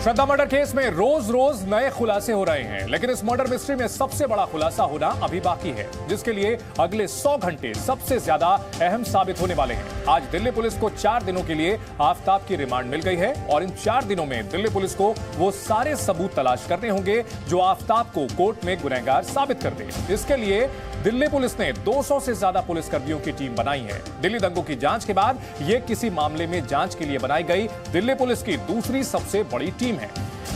श्रद्धा murder case में रोज रोज नए खुलासे हो रहे हैं, लेकिन इस मर्डर मिस्ट्री में सबसे बड़ा खुलासा होना अभी बाकी है, जिसके लिए अगले 100 घंटे सबसे ज्यादा अहम साबित होने वाले हैं। आज दिल्ली पुलिस को 4 दिनों के लिए आफ्ताब की रिमांड मिल गई है और इन 4 दिनों में दिल्ली पुलिस को वो सारे सबूत तलाश करने होंगे जो आफ्ताब को कोर्ट में गुनहगार साबित कर दे। इसके लिए दिल्ली पुलिस ने 200 से ज्यादा पुलिसकर्मियों की टीम बनाई है। दिल्ली दंगों की जांच के बाद ये किसी मामले में जांच के लिए बनाई गई दिल्ली पुलिस की दूसरी सबसे बड़ी टीम है।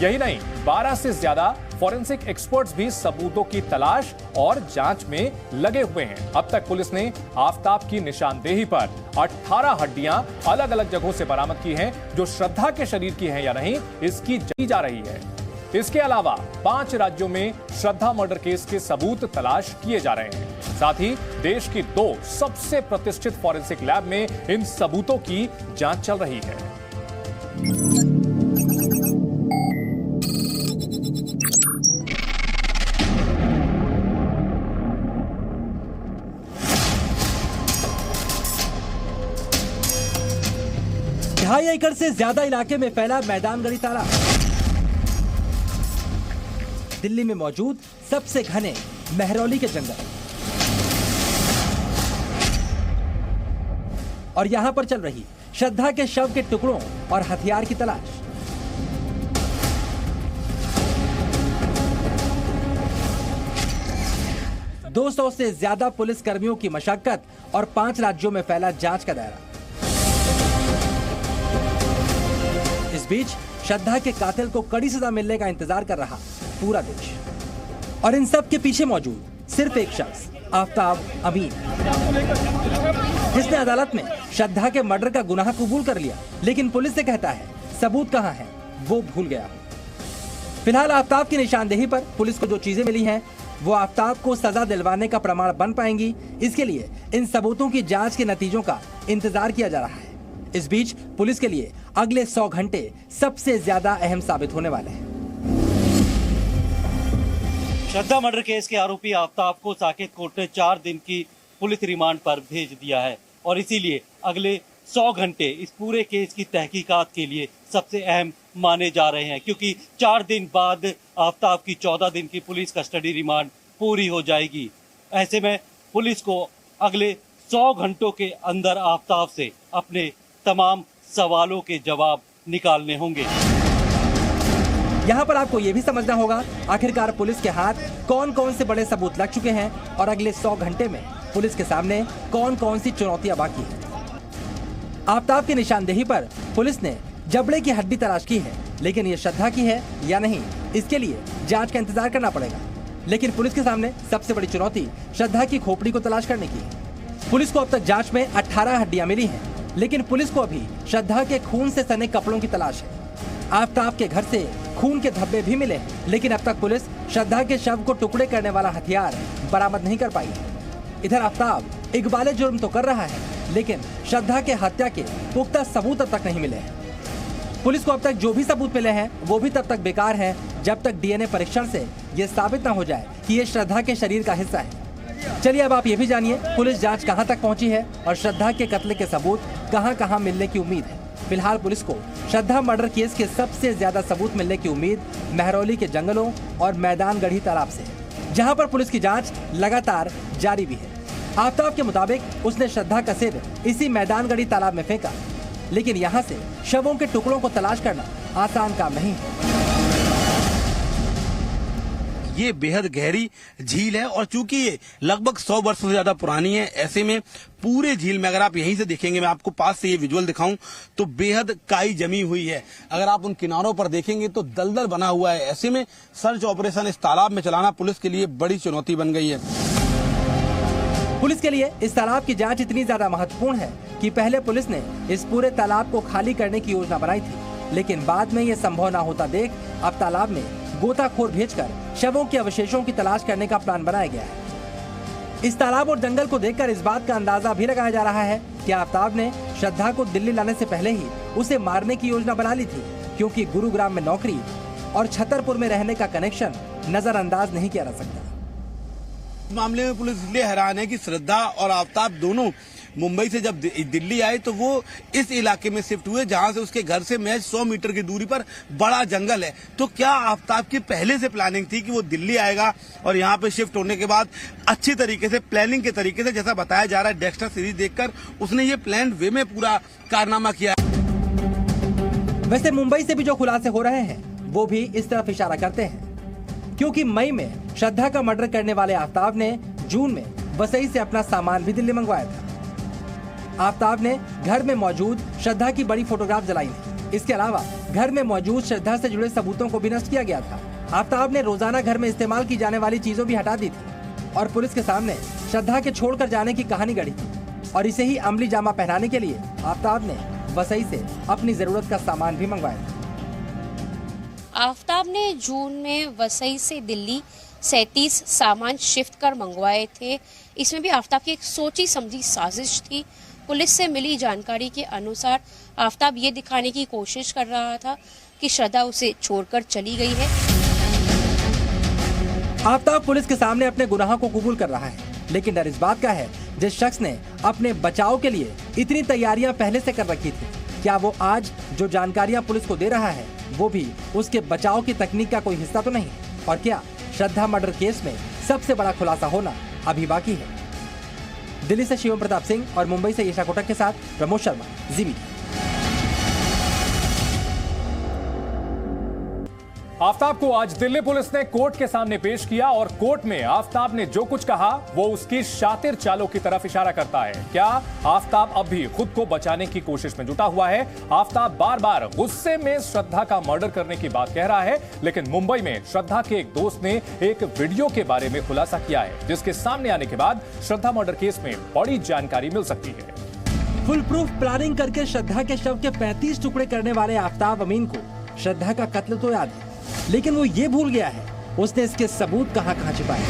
यही नहीं, 12 से ज्यादा फॉरेंसिक एक्सपर्ट्स भी सबूतों की तलाश और जांच में लगे हुए हैं। अब तक पुलिस ने आफ्ताब की निशानदेही पर 18 हड्डियां अलग अलग जगहों से बरामद की हैं, जो श्रद्धा के शरीर की हैं या नहीं, इसकी जांच जा रही है। इसके अलावा 5 राज्यों में श्रद्धा मर्डर केस के सबूत तलाश किए जा रहे हैं। साथ ही देश की 2 सबसे प्रतिष्ठित फॉरेंसिक लैब में इन सबूतों की जांच चल रही है। ढाई एकड़ से ज्यादा इलाके में फैला मैदान गढ़ी तालाब। दिल्ली में मौजूद सबसे घने मेहरौली के जंगल और यहां पर चल रही श्रद्धा के शव के टुकड़ों और हथियार की तलाश। दो 200 से ज्यादा पुलिस कर्मियों की मशक्कत और 5 राज्यों में फैला जांच का दायरा। इस बीच श्रद्धा के कातिल को कड़ी सजा मिलने का इंतजार कर रहा पूरा देश, और इन सब के पीछे मौजूद सिर्फ एक शख्स, आफ्ताब अमीन, जिसने अदालत में श्रद्धा के मर्डर का गुनाह कबूल कर लिया, लेकिन पुलिस से कहता है सबूत कहां है वो भूल गया। फिलहाल आफ्ताब की निशानदेही पर पुलिस को जो चीजें मिली हैं वो आफ्ताब को सजा दिलवाने का प्रमाण बन पाएंगी। इसके लिए इन सबूतों की जांच के नतीजों का इंतजार किया जा रहा है। इस बीच पुलिस के लिए अगले 100 घंटे सबसे ज्यादा अहम साबित होने वाले हैं। श्रद्धा मर्डर केस के आरोपी आफ्ताब को साकेत कोर्ट ने 4 दिन की पुलिस रिमांड पर भेज दिया है और इसीलिए अगले 100 घंटे इस पूरे केस की तहकीकात के लिए सबसे अहम माने जा रहे हैं, क्योंकि 4 दिन बाद आफ्ताब की 14 दिन की पुलिस कस्टडी रिमांड पूरी हो जाएगी। ऐसे में पुलिस को अगले 100 घंटों के अंदर आफ्ताब से अपने तमाम सवालों के जवाब निकालने होंगे। यहाँ पर आपको ये भी समझना होगा आखिरकार पुलिस के हाथ कौन कौन से बड़े सबूत लग चुके हैं और अगले 100 घंटे में पुलिस के सामने कौन कौन सी चुनौतियां बाकी हैं। आफ्ताब की निशानदेही पर पुलिस ने जबड़े की हड्डी तलाश की है, लेकिन ये श्रद्धा की है या नहीं, इसके लिए जांच का इंतजार करना पड़ेगा। लेकिन पुलिस के सामने सबसे बड़ी चुनौती श्रद्धा की खोपड़ी को तलाश करने की है। पुलिस को अब तक जांच में 18 हड्डियां मिली हैं, लेकिन पुलिस को अभी श्रद्धा के खून से सने कपड़ों की तलाश है। आफ्ताब के घर से खून के धब्बे भी मिले हैं, लेकिन अब तक पुलिस श्रद्धा के शव को टुकड़े करने वाला हथियार बरामद नहीं कर पाई है। इधर आफ्ताब इकबाले जुर्म तो कर रहा है, लेकिन श्रद्धा के हत्या के पुख्ता सबूत अब तक नहीं मिले हैं। पुलिस को अब तक जो भी सबूत मिले हैं वो भी तब तक बेकार हैं जब तक डीएनए परीक्षण से ये साबित न हो जाए कि ये श्रद्धा के शरीर का हिस्सा है। चलिए अब आप ये भी जानिए पुलिस जांच कहां तक पहुंची है और श्रद्धा के कत्ल के सबूत कहां कहां मिलने की उम्मीद है। फिलहाल पुलिस को श्रद्धा मर्डर केस के सबसे ज्यादा सबूत मिलने की उम्मीद मेहरौली के जंगलों और मैदान गढ़ी तालाब से है, जहां पर पुलिस की जांच लगातार जारी भी है। आफ्ताब के मुताबिक उसने श्रद्धा का सिर इसी मैदान गढ़ी तालाब में फेंका, लेकिन यहाँ से शवों के टुकड़ों को तलाश करना आसान काम नहीं है। ये बेहद गहरी झील है और चूंकि ये लगभग 100 वर्षों से ज्यादा पुरानी है, ऐसे में पूरे झील में अगर आप यहीं से देखेंगे, मैं आपको पास से ये विजुअल दिखाऊं तो बेहद काई जमी हुई है। अगर आप उन किनारों पर देखेंगे तो दलदल बना हुआ है। ऐसे में सर्च ऑपरेशन इस तालाब में चलाना पुलिस के लिए बड़ी चुनौती बन गई है। पुलिस के लिए इस तालाब की जांच इतनी ज्यादा महत्वपूर्ण है कि पहले पुलिस ने इस पूरे तालाब को खाली करने की योजना बनाई थी, लेकिन बाद में ये संभव न होता देख अब तालाब में गोताखोर भेजकर शवों के अवशेषों की तलाश करने का प्लान बनाया गया है। इस तालाब और जंगल को देखकर इस बात का अंदाजा भी लगाया जा रहा है कि आफ्ताब ने श्रद्धा को दिल्ली लाने से पहले ही उसे मारने की योजना बना ली थी, क्योंकि गुरुग्राम में नौकरी और छतरपुर में रहने का कनेक्शन नजरअंदाज नहीं किया जा सकता। मामले में पुलिस इसलिए हैरान है कि श्रद्धा और आफ्ताब दोनों मुंबई से जब दिल्ली आए तो वो इस इलाके में शिफ्ट हुए जहां से उसके घर से महज 100 मीटर की दूरी पर बड़ा जंगल है। तो क्या आफ्ताब की पहले से प्लानिंग थी कि वो दिल्ली आएगा और यहाँ पे शिफ्ट होने के बाद अच्छी तरीके से प्लानिंग के तरीके से, जैसा बताया जा रहा है डेक्स्टर सीरीज देखकर, उसने ये प्लान वे में पूरा कारनामा किया। वैसे मुंबई से भी जो खुलासे हो रहे हैं वो भी इस तरफ इशारा करते हैं, क्योंकि मई में श्रद्धा का मर्डर करने वाले आफ्ताब ने जून में वसई से अपना सामान भी दिल्ली मंगवाया था। आफ्ताब ने घर में मौजूद श्रद्धा की बड़ी फोटोग्राफ जलाई थी। इसके अलावा घर में मौजूद श्रद्धा से जुड़े सबूतों को भी नष्ट किया गया था। आफ्ताब ने रोजाना घर में इस्तेमाल की जाने वाली चीजों भी हटा दी थी और पुलिस के सामने श्रद्धा के छोड़कर जाने की कहानी गढ़ी थी। और इसे ही अमली जामा पहनाने के लिए आफ्ताब ने वसई से अपनी जरूरत का सामान भी मंगवाया था। आफ्ताब ने जून में वसई से दिल्ली 37 सामान शिफ्ट कर मंगवाए थे। इसमें भी आफ्ताब की एक सोची समझी साजिश थी। पुलिस से मिली जानकारी के अनुसार आफ्ताब ये दिखाने की कोशिश कर रहा था कि श्रद्धा उसे छोड़कर चली गई है। आफ्ताब पुलिस के सामने अपने गुनाह को कबूल कर रहा है, लेकिन डर इस बात का है जिस शख्स ने अपने बचाव के लिए इतनी तैयारियां पहले से कर रखी थी, क्या वो आज जो जानकारियां पुलिस को दे रहा है वो भी उसके बचाव की तकनीक का कोई हिस्सा तो नहीं? और क्या श्रद्धा मर्डर केस में सबसे बड़ा खुलासा होना अभी बाकी है? दिल्ली से शिवम प्रताप सिंह और मुंबई से ईशा कोटक के साथ प्रमोद शर्मा, जी मीडिया। आफ्ताब को आज दिल्ली पुलिस ने कोर्ट के सामने पेश किया और कोर्ट में आफ्ताब ने जो कुछ कहा वो उसकी शातिर चालों की तरफ इशारा करता है। क्या आफ्ताब अब भी खुद को बचाने की कोशिश में जुटा हुआ है? आफ्ताब बार बार गुस्से में श्रद्धा का मर्डर करने की बात कह रहा है, लेकिन मुंबई में श्रद्धा के एक दोस्त ने एक वीडियो के बारे में खुलासा किया है, जिसके सामने आने के बाद श्रद्धा मर्डर केस में बड़ी जानकारी मिल सकती है। फुल प्रूफ प्लानिंग करके श्रद्धा के शव के 35 टुकड़े करने वाले आफ्ताब अमीन को श्रद्धा का कत्ल तो याद है, लेकिन वो ये भूल गया है उसने इसके सबूत कहां छिपाए।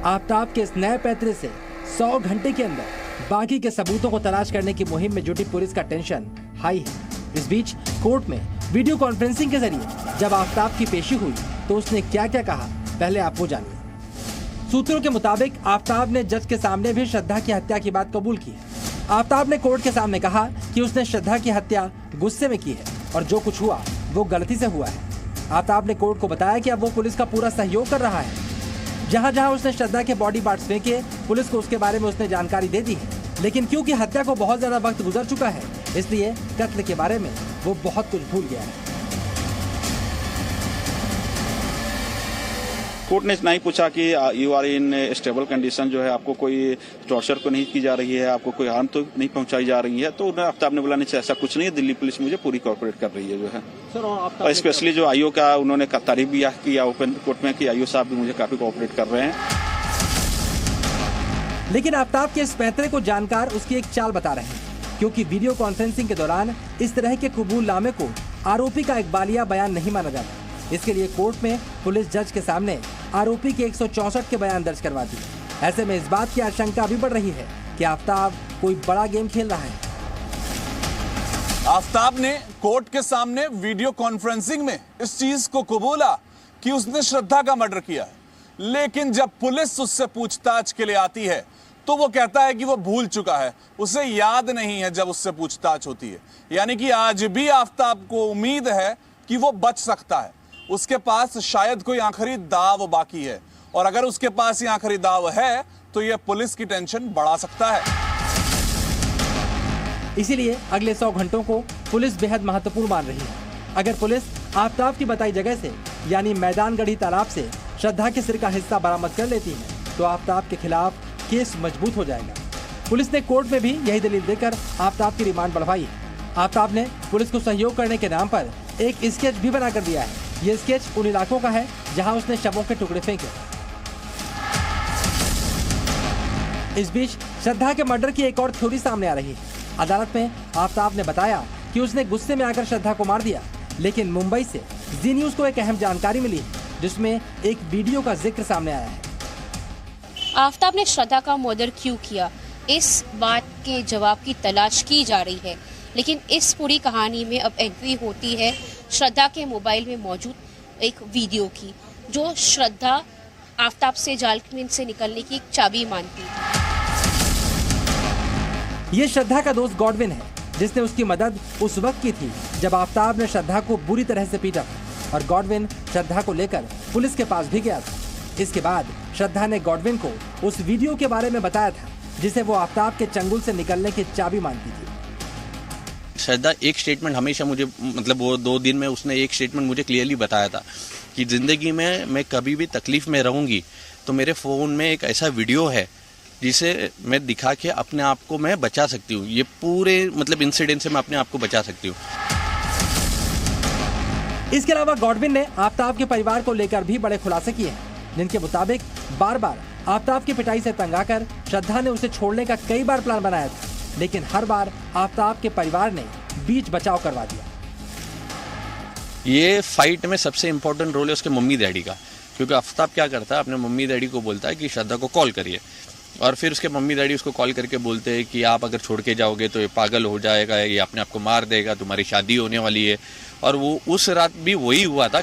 आफ्ताब के इस नए पैतरे से 100 घंटे के अंदर बाकी के सबूतों को तलाश करने की मुहिम में जुटी पुलिस का टेंशन हाई है। इस बीच कोर्ट में वीडियो कॉन्फ्रेंसिंग के जरिए जब आफ्ताब की पेशी हुई तो उसने क्या क्या कहा, पहले आप वो जानिए। सूत्रों के मुताबिक आफ्ताब ने जज के सामने भी श्रद्धा की हत्या की बात कबूल की है। आफ्ताब ने कोर्ट के सामने कहा कि उसने श्रद्धा की हत्या गुस्से में की है और जो कुछ हुआ वो गलती से हुआ है। आफ्ताब ने कोर्ट को बताया कि अब वो पुलिस का पूरा सहयोग कर रहा है। जहां जहां उसने श्रद्धा के बॉडी पार्ट्स फेंके, पुलिस को उसके बारे में उसने जानकारी दे दी है, लेकिन क्योंकि हत्या को बहुत ज्यादा वक्त गुजर चुका है इसलिए कत्ल के बारे में वो बहुत कुछ भूल गया है। कोर्ट ने इतना ही पूछा कि you are in stable condition, जो है आपको कोई टॉर्चर को नहीं की जा रही है, आपको कोई हार्म तो नहीं पहुंचाई जा रही है। तो आफ्ताब ने बोला नहीं, ऐसा कुछ नहीं है, दिल्ली पुलिस मुझे पूरी कोऑपरेट कर रही है जो है। और स्पेशली जो आईओ का उन्होंने तारीफ भी किया ओपन कोर्ट में कि आईओ साहब भी मुझे काफी कोऑपरेट कर रहे हैं। लेकिन आफ्ताब के इस पैतरे को जानकार उसकी एक चाल बता रहे हैं, क्योंकि वीडियो कॉन्फ्रेंसिंग के दौरान इस तरह के कबूलनामे को आरोपी का इकबालिया बयान नहीं माना जाता। इसके लिए कोर्ट में पुलिस जज के सामने आरोपी के 164 के बयान दर्ज करवा दी। ऐसे में इस बात की आशंका अभी बढ़ रही है कि आफ्ताब कोई बड़ा गेम खेल रहा है। आफ्ताब ने कोर्ट के सामने वीडियो कॉन्फ्रेंसिंग में इस चीज को कबूला कि उसने श्रद्धा का मर्डर किया है, लेकिन जब पुलिस उससे पूछताछ के लिए आती है तो वो कहता है कि वो भूल चुका है, उसे याद नहीं है जब उससे पूछताछ होती है। यानी कि आज भी आफ्ताब को उम्मीद है कि वो बच सकता है, उसके पास शायद कोई आखिरी दाव बाकी है, और अगर उसके पास ये आखिरी दाव है तो ये पुलिस की टेंशन बढ़ा सकता है। इसीलिए अगले 100 घंटों को पुलिस बेहद महत्वपूर्ण मान रही है। अगर पुलिस आफ्ताब की बताई जगह से यानी मैदानगढ़ी तालाब से श्रद्धा के सिर का हिस्सा बरामद कर लेती है तो आफ्ताब के खिलाफ केस मजबूत हो जाएगा। पुलिस ने कोर्ट में भी यही दलील देकर आफ्ताब की रिमांड बढ़वाई है। आफ्ताब ने पुलिस को सहयोग करने के नाम पर एक स्केच भी बना कर दिया है। ये स्केच उन इलाकों का है जहां उसने शवों के टुकड़े फेंके। इस बीच श्रद्धा के मर्डर की एक और थ्योरी सामने आ रही है। अदालत में आफ्ताब ने बताया कि उसने गुस्से में आकर श्रद्धा को मार दिया, लेकिन मुंबई से जी न्यूज को एक अहम जानकारी मिली है जिसमें एक वीडियो का जिक्र सामने आया है। आफ्ताब ने श्रद्धा का मर्डर क्यों किया, इस बात के जवाब की तलाश की जा रही है, लेकिन इस पूरी कहानी में अब एंट्री होती है श्रद्धा के मोबाइल में मौजूद एक वीडियो की, जो श्रद्धा आफ्ताब से जाल से निकलने की एक चाबी मानती है। ये श्रद्धा का दोस्त गॉडविन है, जिसने उसकी मदद उस वक्त की थी जब आफ्ताब ने श्रद्धा को बुरी तरह से पीटा और गॉडविन श्रद्धा को लेकर पुलिस के पास भी गया था। इसके बाद श्रद्धा ने गॉडविन को उस वीडियो के बारे में बताया था जिसे वो आफ्ताब के चंगुल से निकलने की चाबी मानती थी। श्रद्धा एक स्टेटमेंट हमेशा मुझे, मतलब वो 2 दिन में उसने एक स्टेटमेंट मुझे क्लियरली बताया था कि जिंदगी में मैं कभी भी तकलीफ में रहूंगी तो मेरे फ़ोन में एक ऐसा वीडियो है जिसे मैं दिखा के अपने आप को मैं बचा सकती हूँ। ये पूरे मतलब इंसिडेंट से मैं अपने आप को बचा सकती हूँ। इसके अलावा गॉडविन ने आफ्ताब के परिवार को लेकर भी बड़े खुलासे किए हैं, जिनके मुताबिक बार बार आफ्ताब की पिटाई से तंग आकर श्रद्धा ने उसे छोड़ने का कई बार प्लान बनाया था, लेकिन हर बार आफ्ताब के परिवार ने बीच बचाव करवा दिया। ये फाइट में सबसे इम्पोर्टेंट रोल है उसके मम्मी डैडी का, क्योंकि आफ्ताब क्या करता है, अपने मम्मी डैडी को बोलता है कि श्रद्धा को कॉल करिए, और फिर उसके मम्मी डैडी उसको कॉल करके बोलते हैं कि आप अगर छोड़ के जाओगे तो ये पागल हो जाएगा, ये अपने आप को मार देगा, तुम्हारी शादी होने वाली है। और वो उस रात भी वही हुआ था।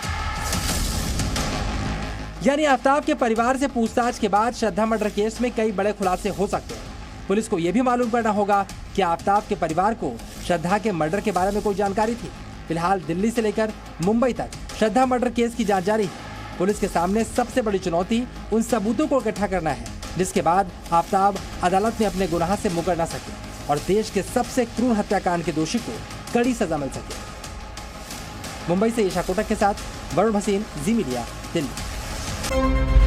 यानी आफ्ताब के परिवार से पूछताछ के बाद श्रद्धा मर्डर केस में कई बड़े खुलासे हो सकते हैं। पुलिस को यह भी मालूम करना होगा कि आफ्ताब के परिवार को श्रद्धा के मर्डर के बारे में कोई जानकारी थी। फिलहाल दिल्ली से लेकर मुंबई तक श्रद्धा मर्डर केस की जांच जारी है। पुलिस के सामने सबसे बड़ी चुनौती उन सबूतों को इकट्ठा करना है, जिसके बाद आफ्ताब अदालत में अपने गुनाह से मुकर न सके और देश के सबसे क्रूर हत्याकांड के दोषी को कड़ी सजा मिल सके। मुंबई से ईशा कोटक के साथ वरुण भसीन, जी मीडिया, दिल्ली।